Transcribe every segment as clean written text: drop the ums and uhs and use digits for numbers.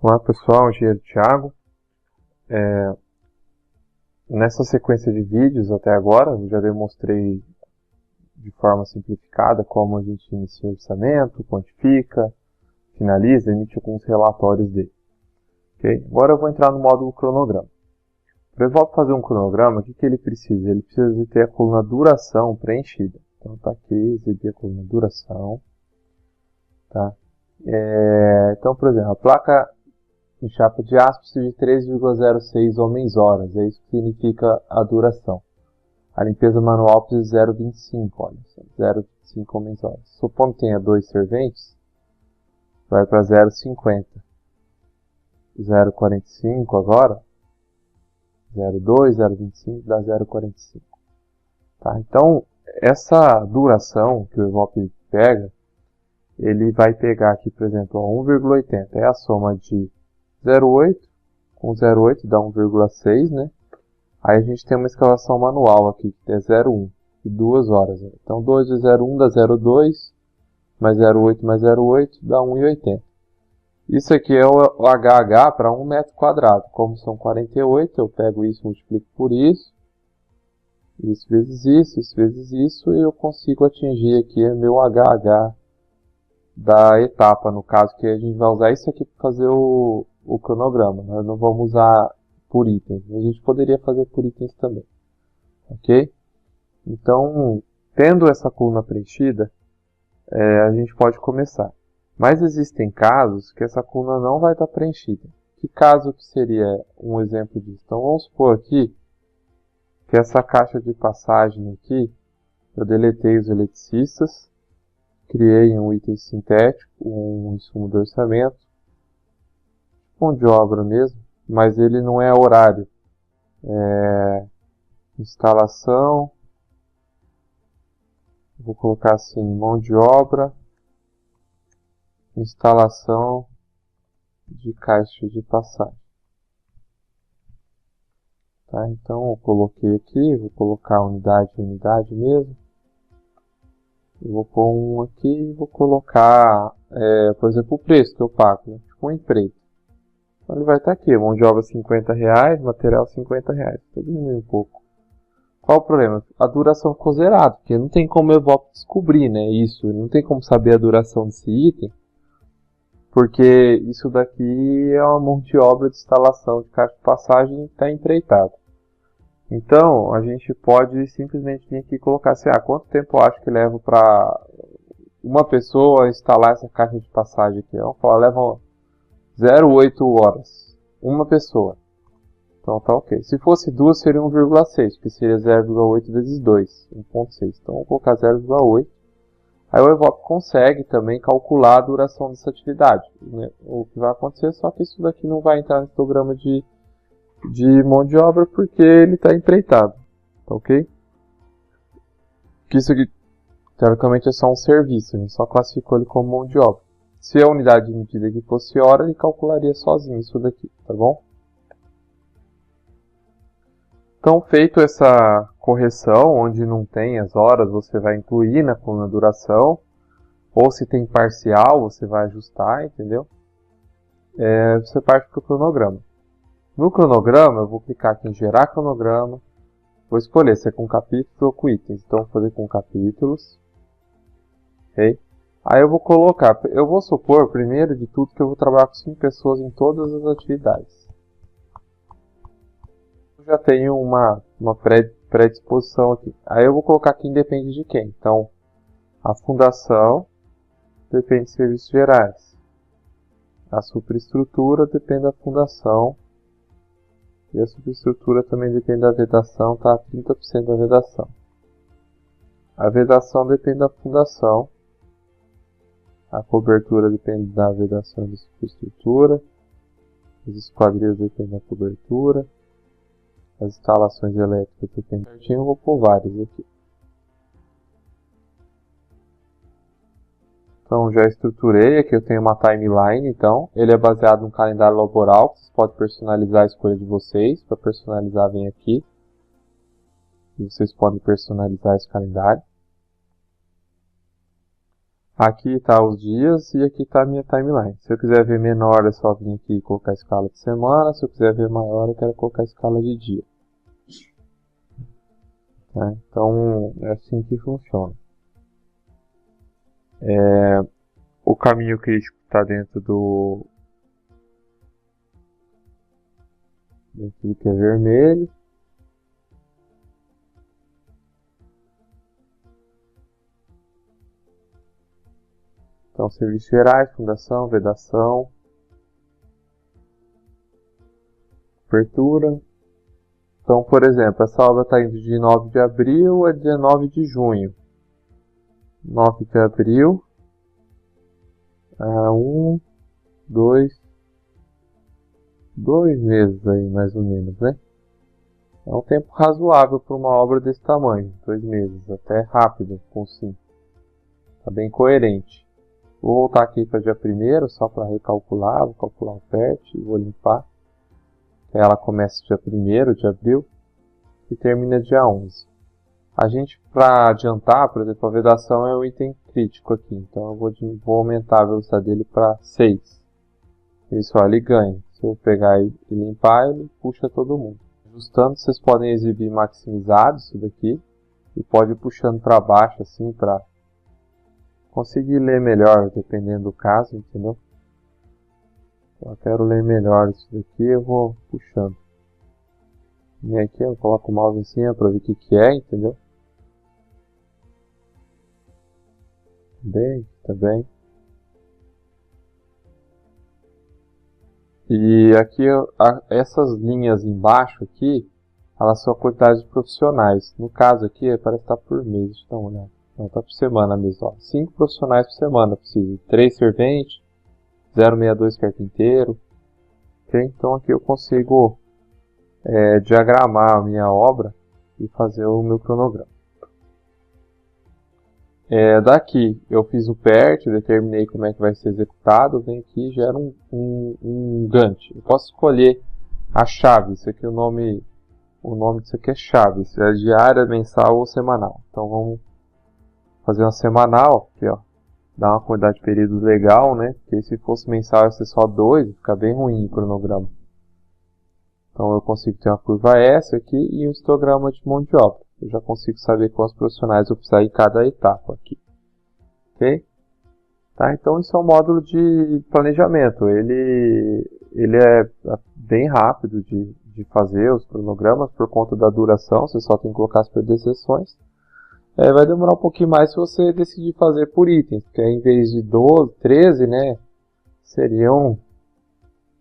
Olá pessoal, engenheiro Thiago. Nessa sequência de vídeos até agora, eu já demonstrei de forma simplificada como a gente inicia o orçamento, quantifica, finaliza, emite alguns relatórios dele. Okay? Agora eu vou entrar no módulo cronograma. Para eu fazer um cronograma, o que ele precisa? Ele precisa de ter a coluna duração preenchida. Então está aqui, exibir a coluna duração. Tá? Então, por exemplo, a placa em chapa de aço precisa de 3,06 homens-horas. É isso que significa a duração. A limpeza manual precisa de 0,25, olha, 0,25 homens-horas. Supondo que tenha 2 serventes, vai para 0,50. 0,45 agora, 0,2, 0,25 dá 0,45. Tá? Então, essa duração que o Evop pega, ele vai pegar aqui, por exemplo, 1,80. É a soma de 0,8 com 0,8 dá 1,6, né? Aí a gente tem uma escalação manual aqui, que é 0,1, de 2 horas. Né? Então 2 vezes 0,1 dá 0,2, mais 0,8 mais 0,8 dá 1,80. Isso aqui é o HH para 1 metro quadrado. Como são 48, eu pego isso, multiplico por isso vezes isso, e eu consigo atingir aqui o meu HH da etapa, no caso, que a gente vai usar isso aqui para fazer o cronograma. Nós não vamos usar por itens. A gente poderia fazer por itens também. Ok? Então, tendo essa coluna preenchida, a gente pode começar. Mas existem casos que essa coluna não vai estar preenchida. Que caso que seria um exemplo disso? Então, vamos supor aqui que essa caixa de passagem aqui, eu deletei os eletricistas, criei um item sintético, um insumo do orçamento, mão de obra mesmo, mas ele não é horário. Instalação, vou colocar assim, mão de obra, instalação de caixa de passagem. Tá? Então eu coloquei aqui, vou colocar unidade mesmo. Eu vou pôr um aqui e vou colocar, por exemplo, o preço que eu pago, né? Tipo um emprego. Então ele vai estar aqui, mão de obra R$50, material R$50. Vou diminuir um pouco. Qual o problema? A duração ficou zerada, porque não tem como eu descobrir, né, isso. Não tem como saber a duração desse item, porque isso daqui é uma mão de obra de instalação de caixa de passagem que está empreitado. Então, a gente pode simplesmente vir aqui e colocar assim, quanto tempo eu acho que leva para uma pessoa instalar essa caixa de passagem aqui? Vamos falar, leva 0,8 horas. Uma pessoa. Então tá ok. Se fosse duas, seria 1,6, que seria 0,8 vezes 2, 1,6. Então vou colocar 0,8. Aí o Evop consegue também calcular a duração dessa atividade. Né? O que vai acontecer, só que isso daqui não vai entrar no programa de mão de obra, porque ele está empreitado. Tá ok? Que isso aqui, teoricamente, é só um serviço. A gente só classificou ele como mão de obra. Se a unidade de medida aqui fosse hora, ele calcularia sozinho isso daqui, tá bom? Então, feito essa correção, onde não tem as horas, você vai incluir na coluna duração. Ou se tem parcial, você vai ajustar, entendeu? Você parte para o cronograma. No cronograma, eu vou clicar aqui em gerar cronograma. Vou escolher se é com capítulos ou com itens. Então, vou fazer com capítulos. Ok? Aí eu vou colocar, eu vou supor, primeiro de tudo, que eu vou trabalhar com 5 pessoas em todas as atividades. Eu já tenho uma predisposição aqui. Aí eu vou colocar quem depende de quem. Então, a fundação depende de serviços gerais. A superestrutura depende da fundação. E a superestrutura também depende da vedação, tá? 30% da vedação. A vedação depende da fundação. A cobertura depende da vedação e da superestrutura. As esquadrias dependem da cobertura. As instalações elétricas dependem certinho. Eu vou pôr várias aqui. Então já estruturei. Aqui eu tenho uma timeline. Então ele é baseado no calendário laboral. Vocês podem personalizar a escolha de vocês. Para personalizar, vem aqui. E vocês podem personalizar esse calendário. Aqui está os dias e aqui está a minha timeline. Se eu quiser ver menor, é só vir aqui e colocar a escala de semana. Se eu quiser ver maior, eu quero colocar a escala de dia. Tá? Então, é assim que funciona. O caminho crítico está dentro do que é vermelho. Então, serviços gerais, fundação, vedação, abertura. Então, por exemplo, essa obra está indo de 9 de abril a 19 de junho. 9 de abril, 2 meses aí, mais ou menos, né? É um tempo razoável para uma obra desse tamanho, 2 meses, até rápido, com 5. Tá bem coerente. Vou voltar aqui para dia 1º, só para recalcular, vou calcular o PERT e vou limpar. Ela começa dia 1º de abril e termina dia 11. A gente, para adiantar, por exemplo, a vedação é um item crítico aqui, então eu vou aumentar a velocidade dele para 6. Isso, ó, ele ganha. Se eu pegar e limpar, ele puxa todo mundo. Ajustando, vocês podem exibir maximizado isso daqui e pode ir puxando para baixo assim para conseguir ler melhor, dependendo do caso, entendeu? Então, eu quero ler melhor isso daqui, eu vou puxando. E aqui eu coloco o mouse em cima para ver o que é, entendeu? Tá bem. E aqui, essas linhas embaixo aqui, elas são a quantidade de profissionais. No caso aqui, parece que está por mês, deixa eu dar uma olhada. Não, está por semana mesmo, ó. 5 profissionais por semana, preciso. 3 serventes, 0,62 carpinteiro. Okay? Então aqui eu consigo diagramar a minha obra e fazer o meu cronograma. Daqui eu fiz o PERT, determinei como é que vai ser executado, vem aqui e gera um Gantt. Eu posso escolher a chave, isso aqui o nome disso aqui é chave, se é diária, mensal ou semanal. Então vamos fazer uma semanal, aqui ó, dá uma quantidade de períodos legal, né? Porque se fosse mensal ia ser só 2, fica bem ruim o cronograma. Então eu consigo ter uma curva S aqui e um histograma de mão de obra. Eu já consigo saber quantos profissionais eu precisar em cada etapa aqui. Ok? Tá? Então isso é um módulo de planejamento. Ele é bem rápido de fazer os cronogramas por conta da duração. Você só tem que colocar as predecessões. Vai demorar um pouquinho mais se você decidir fazer por itens. Porque em vez de 12, 13, né? Seriam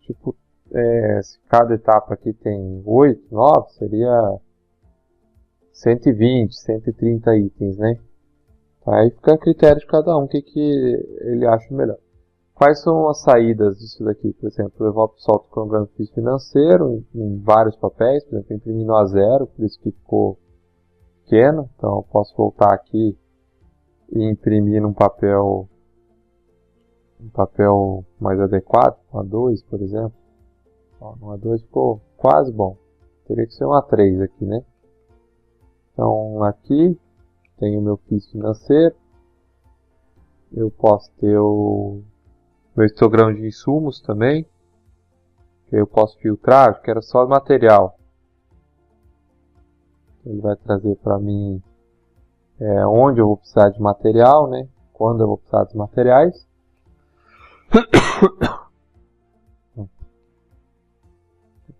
tipo... se cada etapa aqui tem 8, 9, seria 120, 130 itens, né? Aí fica a critério de cada um, o que ele acha melhor. Quais são as saídas disso daqui? Por exemplo, eu solto o cronograma financeiro em vários papéis, por exemplo, imprimir no A0, por isso que ficou pequeno. Então eu posso voltar aqui e imprimir num papel mais adequado, um A2, por exemplo. No A2 ficou quase bom. Teria que ser um A3 aqui, né? Então aqui tenho o meu FIS financeiro. Eu posso ter o meu histograma de insumos também. Que eu posso filtrar, que era só material. Ele vai trazer para mim onde eu vou precisar de material, né? Quando eu vou precisar dos materiais.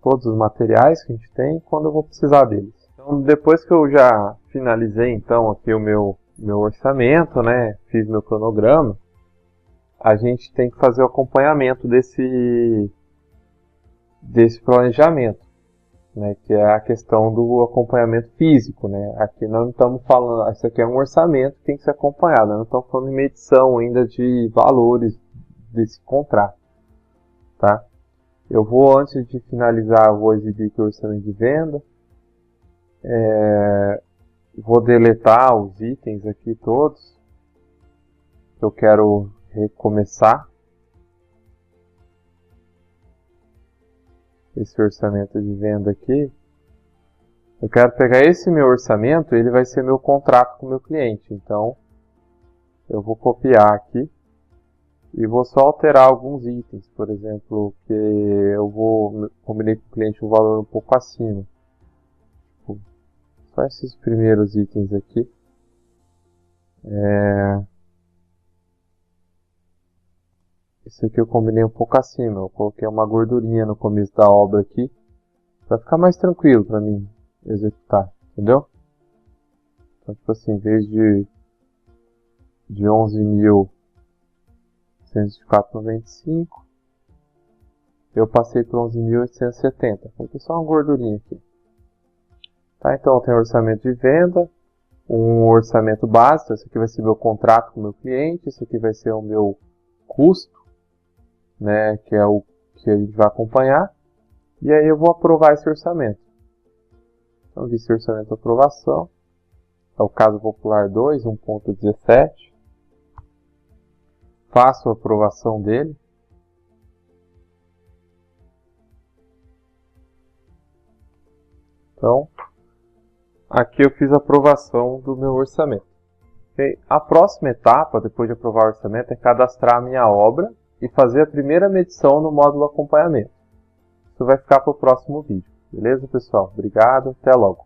Todos os materiais que a gente tem, quando eu vou precisar deles. Então, depois que eu já finalizei então aqui o meu orçamento, né, fiz meu cronograma, a gente tem que fazer o acompanhamento desse planejamento, né, que é a questão do acompanhamento físico, né. Aqui nós não estamos falando, isso aqui é um orçamento que tem que ser acompanhado, nós não estamos falando de medição ainda de valores desse contrato, tá? Eu vou, antes de finalizar, eu vou exibir aqui o orçamento de venda. Vou deletar os itens aqui todos. Eu quero recomeçar esse orçamento de venda aqui. Eu quero pegar esse meu orçamento, ele vai ser meu contrato com o meu cliente. Então, eu vou copiar aqui e vou só alterar alguns itens, por exemplo, que combinei com o cliente um valor um pouco acima. Só esses primeiros itens aqui. Esse aqui eu combinei um pouco acima, eu coloquei uma gordurinha no começo da obra aqui, para ficar mais tranquilo para mim executar, entendeu? Então, tipo assim, em vez de 11.124,95, eu passei para 11.870. Coloquei só uma gordurinha aqui. Tá, então tem orçamento de venda, um orçamento básico, esse aqui vai ser meu contrato com o meu cliente, esse aqui vai ser o meu custo, né, que é o que a gente vai acompanhar, e aí eu vou aprovar esse orçamento. Então, visto orçamento de aprovação, é o caso popular 2, 1.17, faço a aprovação dele. Então, aqui eu fiz a aprovação do meu orçamento. Okay? A próxima etapa, depois de aprovar o orçamento, é cadastrar a minha obra e fazer a primeira medição no módulo acompanhamento. Isso vai ficar para o próximo vídeo. Beleza, pessoal? Obrigado, até logo.